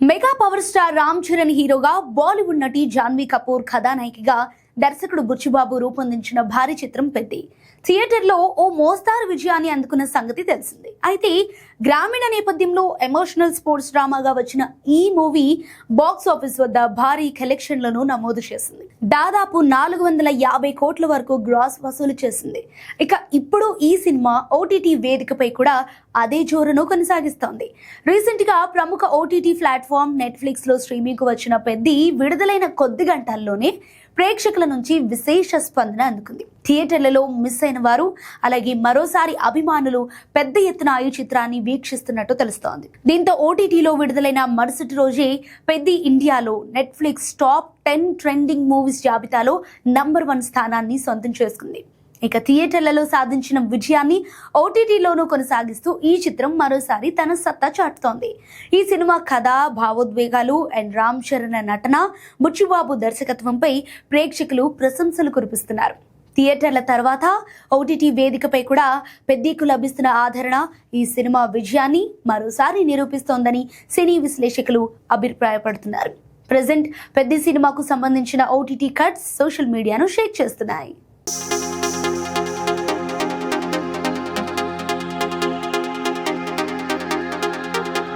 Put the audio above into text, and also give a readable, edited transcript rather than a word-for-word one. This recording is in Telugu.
Mega power star Ram Charan హీరోగా బాలీవుడ్ నటి జాన్వీ కపూర్ కథానాయికగా దర్శకుడు బుచ్చిబాబు రూపొందించిన భారీ చిత్రం పెద్ది థియేటర్లో ఓ మోస్తారు విజయాన్ని అందుకున్న సంగతి తెలిసిందే. అయితే గ్రామీణ నేపథ్యంలో ఎమోషనల్ స్పోర్ట్స్ డ్రామాగా వచ్చిన ఈ మూవీ బాక్స్ ఆఫీస్ వద్ద భారీ కలెక్షన్లను నమోదు చేసింది. దాదాపు 450 కోట్ల వరకు గ్రాస్ వసూలు చేసింది. ఇక ఇప్పుడు ఈ సినిమా ఓటీటీ వేదికపై కూడా అదే జోరును కొనసాగిస్తోంది. రీసెంట్ గా ప్రముఖ ఓటీటీ ప్లాట్ఫామ్ నెట్ఫ్లిక్స్ లో స్ట్రీమింగ్ కు వచ్చిన పెద్ది విడుదలైన కొద్ది గంటల్లోనే ప్రేక్షకుల నుంచి విశేష స్పందన అందుకుంది. థియేటర్లలో మిస్ అయిన వారు అలాగే మరోసారి అభిమానులు పెద్ద ఎత్తున ఈ చిత్రాన్ని వీక్షిస్తున్నట్టు తెలుస్తోంది. దీంతో ఓటీటీలో విడుదలైన మరుసటి రోజే పెద్ది ఇండియాలో నెట్ఫ్లిక్స్ టాప్ 10 ట్రెండింగ్ మూవీస్ జాబితాలో నంబర్ 1 స్థానాన్ని సొంతం చేసుకుంది. ఇక థియేటర్లలో సాధించిన విజయాన్ని ఓటీటీలోనూ కొనసాగిస్తూ ఈ చిత్రం మరోసారి తన సత్తా చాటుతోంది. ఈ సినిమా కథ, భావోద్వేగాలు అండ్ రామ్ చరణ్ నటన, బుచ్చిబాబు దర్శకత్వంపై ప్రేక్షకులు ప్రశంసలు కురిపిస్తున్నారు. థియేటర్ల తర్వాత ఓటీటీ వేదికపై కూడా పెద్దకు లభిస్తున్న ఆదరణ ఈ సినిమా విజయాన్ని మరోసారి నిరూపిస్తోందని సినీ విశ్లేషకులు అభిప్రాయపడుతున్నారు. ప్రజెంట్ పెద్ద సినిమాకు సంబంధించిన ఓటీటీ కట్స్ సోషల్ మీడియాను షేర్ చేస్తున్నాయి.